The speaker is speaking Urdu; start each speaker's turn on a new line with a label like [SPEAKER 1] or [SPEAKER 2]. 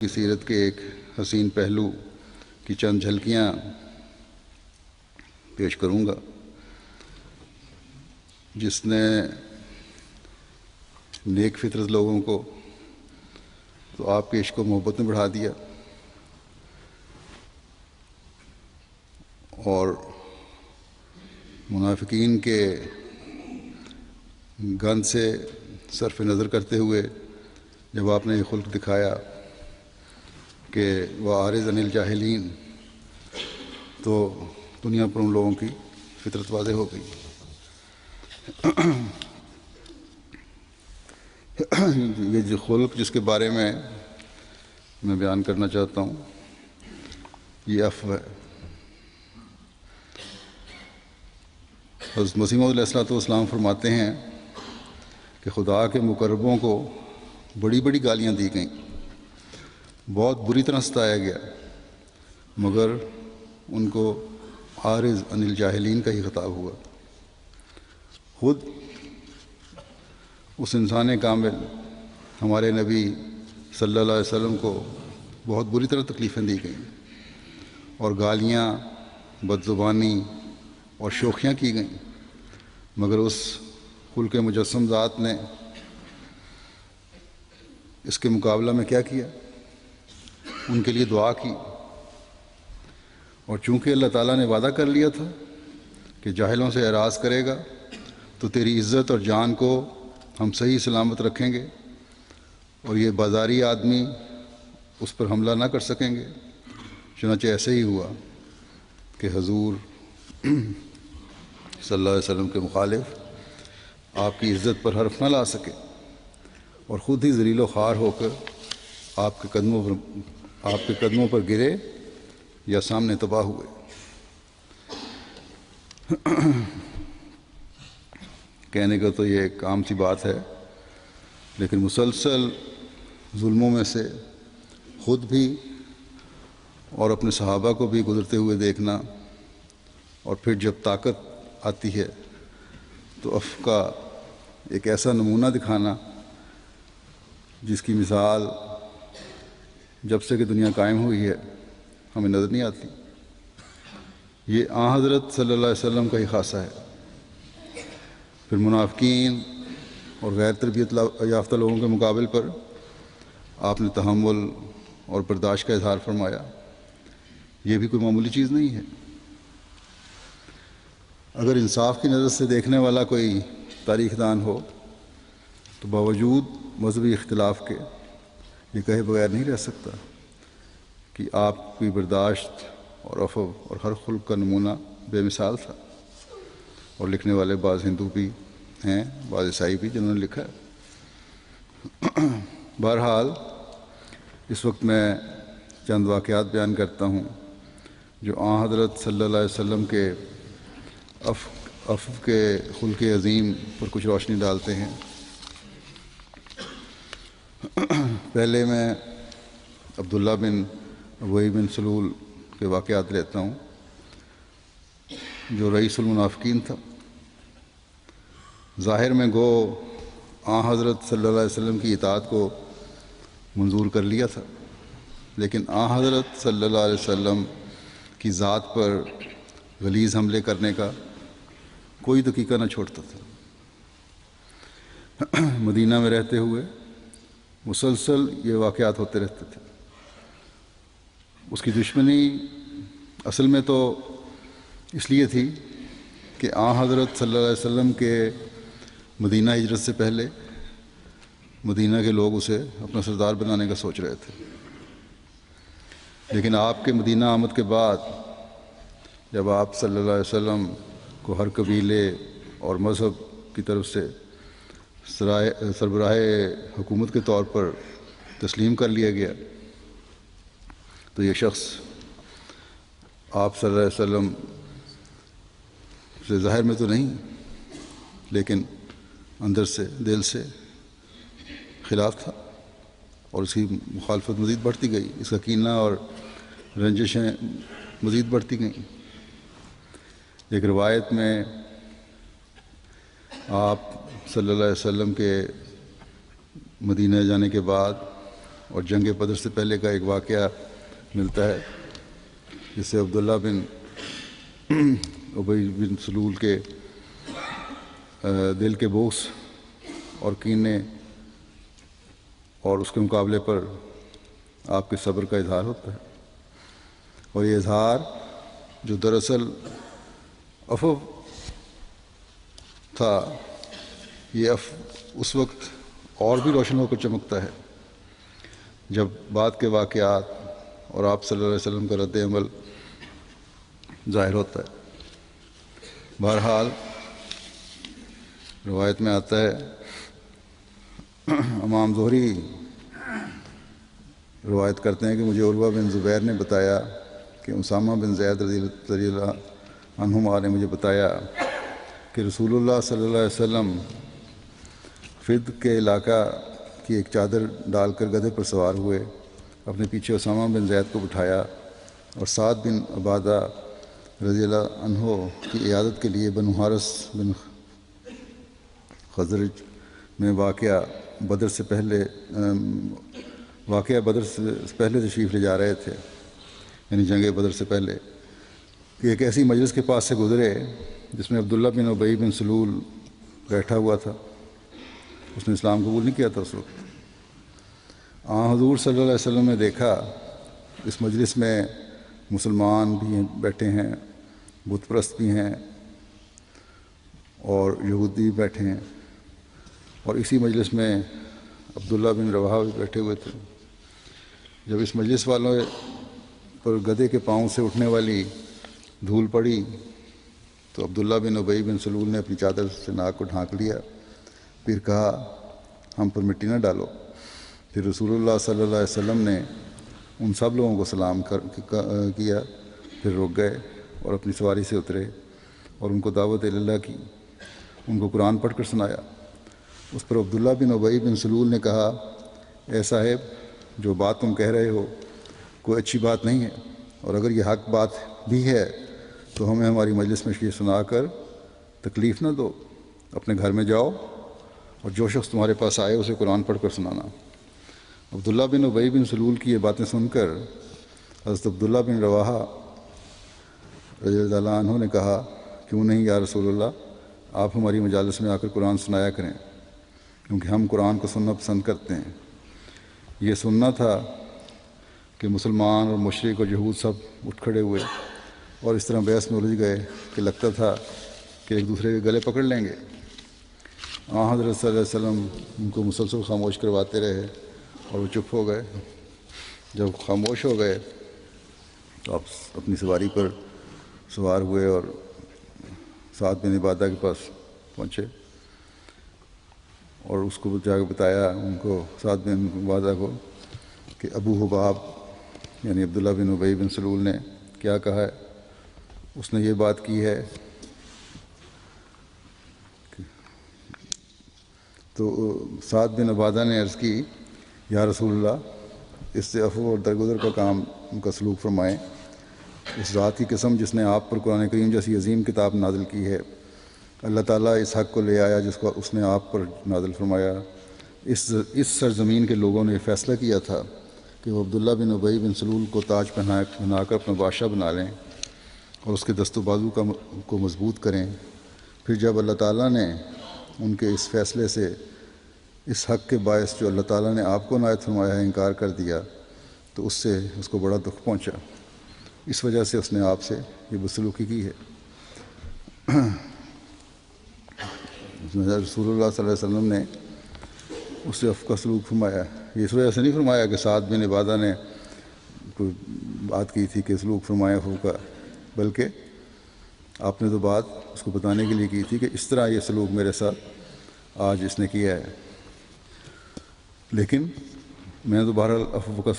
[SPEAKER 1] کی سیرت کے ایک حسین پہلو کی چند جھلکیاں پیش کروں گا جس نے نیک فطرت لوگوں کو تو آپ کے عشق و محبت میں بڑھا دیا اور منافقین کے گند سے صرف نظر کرتے ہوئے جب آپ نے یہ خلق دکھایا کہ وہ عارض عن الجاہلین تو دنیا پر ان لوگوں کی فطرت واضح ہو گئی۔ یہ جو خلق جس کے بارے میں بیان کرنا چاہتا ہوں یہ عفو ہے۔ حضرت مسیح موعود علیہ الصلوۃ والسلام فرماتے ہیں کہ خدا کے مقربوں کو بڑی بڑی گالیاں دی گئیں، بہت بری طرح ستایا گیا، مگر ان کو عارض عن الجاہلین کا ہی خطاب ہوا۔ خود اس انسان کامل ہمارے نبی صلی اللہ علیہ وسلم کو بہت بری طرح تکلیفیں دی گئیں اور گالیاں، بدزبانی اور شوخیاں کی گئیں، مگر اس خلق مجسم ذات نے اس کے مقابلہ میں کیا کیا؟ ان کے لیے دعا کی، اور چونکہ اللہ تعالیٰ نے وعدہ کر لیا تھا کہ جاہلوں سے اعراض کرے گا تو تیری عزت اور جان کو ہم صحیح سلامت رکھیں گے اور یہ بازاری آدمی اس پر حملہ نہ کر سکیں گے۔ چنانچہ ایسے ہی ہوا کہ حضور صلی اللہ علیہ وسلم کے مخالف آپ کی عزت پر حرف نہ لا سکے اور خود ہی ذلیل و خوار ہو کر آپ کے قدموں پر گرے یا سامنے تباہ ہوئے۔ کہنے کا تو یہ ایک عام سی بات ہے، لیکن مسلسل ظلموں میں سے خود بھی اور اپنے صحابہ کو بھی گزرتے ہوئے دیکھنا، اور پھر جب طاقت آتی ہے تو عفو کا ایک ایسا نمونہ دکھانا جس کی مثال جب سے کہ دنیا قائم ہوئی ہے ہمیں نظر نہیں آتی۔ یہ آن حضرت صلی اللہ علیہ وسلم کا ہی خاصہ ہے۔ پھر منافقین اور غیر تربیت یافتہ لوگوں کے مقابل پر آپ نے تحمل اور برداشت کا اظہار فرمایا۔ یہ بھی کوئی معمولی چیز نہیں ہے۔ اگر انصاف کی نظر سے دیکھنے والا کوئی تاریخ دان ہو تو باوجود مذہبی اختلاف کے یہ کہے بغیر نہیں رہ سکتا کہ آپ کی برداشت اور عفو اور ہر خلق کا نمونہ بے مثال تھا۔ اور لکھنے والے بعض ہندو بھی ہیں، بعض عیسائی بھی، جنہوں نے لکھا ہے۔ بہرحال اس وقت میں چند واقعات بیان کرتا ہوں جو آن حضرت صلی اللہ علیہ وسلم کے عفو کے خلق عظیم پر کچھ روشنی ڈالتے ہیں۔ پہلے میں عبداللہ بن ابی بن سلول کے واقعات لیتا ہوں جو رئیس المنافقین تھا۔ ظاہر میں گو آن حضرت صلی اللہ علیہ وسلم کی اطاعت کو منظور کر لیا تھا، لیکن آن حضرت صلی اللہ علیہ وسلم کی ذات پر غلیظ حملے کرنے کا کوئی دقیقہ نہ چھوڑتا تھا۔ مدینہ میں رہتے ہوئے مسلسل یہ واقعات ہوتے رہتے تھے۔ اس کی دشمنی اصل میں تو اس لیے تھی کہ آن حضرت صلی اللہ علیہ وسلم کے مدینہ ہجرت سے پہلے مدینہ کے لوگ اسے اپنا سردار بنانے کا سوچ رہے تھے، لیکن آپ کے مدینہ آمد کے بعد جب آپ صلی اللہ علیہ وسلم کو ہر قبیلے اور مذہب کی طرف سے سربراہ حکومت کے طور پر تسلیم کر لیا گیا تو یہ شخص آپ صلی اللہ علیہ وسلم سے ظاہر میں تو نہیں لیکن اندر سے، دل سے خلاف تھا، اور اس کی مخالفت مزید بڑھتی گئی، اس کا کینہ اور رنجشیں مزید بڑھتی گئیں۔ ایک روایت میں آپ صلی اللہ علیہ وسلم کے مدینہ جانے کے بعد اور جنگ بدر سے پہلے کا ایک واقعہ ملتا ہے، جس سے عبداللہ بن ابی بن سلول کے دل کے بغض اور کینے اور اس کے مقابلے پر آپ کے صبر کا اظہار ہوتا ہے، اور یہ اظہار جو دراصل عفو تھا، یہ اس وقت اور بھی روشن ہو کر چمکتا ہے جب بعد کے واقعات اور آپ صلی اللہ علیہ وسلم کا رد عمل ظاہر ہوتا ہے۔ بہرحال روایت میں آتا ہے، امام زہری روایت کرتے ہیں کہ مجھے عروہ بن زبیر نے بتایا کہ اسامہ بن زید رضی اللہ عنہما نے مجھے بتایا کہ رسول اللہ صلی اللہ علیہ وسلم فد کے علاقہ کی ایک چادر ڈال کر گدھے پر سوار ہوئے، اپنے پیچھے اسامہ بن زید کو بٹھایا اور سعد بن عبادہ رضی اللہ عنہ کی عیادت کے لیے بنو حارث بن خزرج میں واقعہ بدر سے پہلے تشریف لے جا رہے تھے، یعنی جنگ بدر سے پہلے، کہ ایک ایسی مجلس کے پاس سے گزرے جس میں عبداللہ بن ابی بن سلول بیٹھا ہوا تھا۔ اس نے اسلام قبول نہیں کیا تھا اس وقت۔ حضور صلی اللہ علیہ وسلم نے دیکھا اس مجلس میں مسلمان بھی بیٹھے ہیں، بت پرست بھی ہیں اور یہودی بیٹھے ہیں، اور اسی مجلس میں عبداللہ بن رواحہ بھی بیٹھے ہوئے تھے۔ جب اس مجلس والوں پر گدھے کے پاؤں سے اٹھنے والی دھول پڑی تو عبداللہ بن ابی بن سلول نے اپنی چادر سے ناک کو ڈھانک لیا، پھر کہا ہم پر مٹی نہ ڈالو۔ پھر رسول اللہ صلی اللہ علیہ وسلم نے ان سب لوگوں کو سلام کیا، پھر رک گئے اور اپنی سواری سے اترے اور ان کو دعوت اللہ کی، ان کو قرآن پڑھ کر سنایا۔ اس پر عبداللہ بن ابی بن سلول نے کہا، اے صاحب، جو بات تم کہہ رہے ہو کوئی اچھی بات نہیں ہے، اور اگر یہ حق بات بھی ہے تو ہمیں ہماری مجلس میں یہ سنا کر تکلیف نہ دو، اپنے گھر میں جاؤ اور جو شخص تمہارے پاس آئے اسے قرآن پڑھ کر سنانا۔ عبداللہ بن ابی بن سلول کی یہ باتیں سن کر حضرت عبداللہ بن رواحہ رضی اللہ عنہ نے کہا، کیوں نہیں یا رسول اللہ، آپ ہماری مجالس میں آ کر قرآن سنایا کریں، کیونکہ ہم قرآن کو سننا پسند کرتے ہیں۔ یہ سننا تھا کہ مسلمان اور مشرک اور یہود سب اٹھ کھڑے ہوئے اور اس طرح بحث میں الجھ گئے کہ لگتا تھا کہ ایک دوسرے کے گلے پکڑ لیں گے۔ حضرت صلی اللہ علیہ وسلم ان کو مسلسل خاموش کرواتے رہے اور وہ چپ ہو گئے۔ جب خاموش ہو گئے تو آپ اپنی سواری پر سوار ہوئے اور سعد بن عبادہ کے پاس پہنچے اور اس کو جا کے بتایا ان کو، سعد بن عبادہ کو، کہ ابو حباب یعنی عبداللہ بن ابی بن سلول نے کیا کہا ہے۔ اس نے یہ بات کی ہے۔ تو سعد بن عبادہ نے عرض کی، یا رسول اللہ، اس سے عفو اور درگزر کا کام ان کا سلوک فرمائیں۔ اس ذات کی قسم جس نے آپ پر قرآن کریم جیسی عظیم کتاب نازل کی ہے، اللہ تعالیٰ اس حق کو لے آیا جس کو اس نے آپ پر نازل فرمایا۔ اس سرزمین کے لوگوں نے فیصلہ کیا تھا کہ وہ عبداللہ بن ابی بن سلول کو تاج پہنا کر اپنا بادشاہ بنا لیں اور اس کے دست و بازو کو مضبوط کریں۔ پھر جب اللہ تعالیٰ نے ان کے اس فیصلے سے، اس حق کے باعث جو اللہ تعالیٰ نے آپ کو عنایت فرمایا ہے، انکار کر دیا تو اس کو بڑا دکھ پہنچا۔ اس وجہ سے اس نے آپ سے یہ بدسلوکی کی ہے۔ رسول اللہ صلی اللہ علیہ وسلم نے اس سے عفو کا سلوک فرمایا۔ یہ اس وجہ سے نہیں فرمایا کہ سعد بن عبادہ نے کوئی بات کی تھی کہ سلوک فرمایا عفو کا، بلکہ آپ نے تو بات اس کو بتانے کے لیے کی تھی کہ اس طرح یہ سلوک میرے ساتھ آج اس نے کیا ہے، لیکن میں نے تو بہرحال عفو کا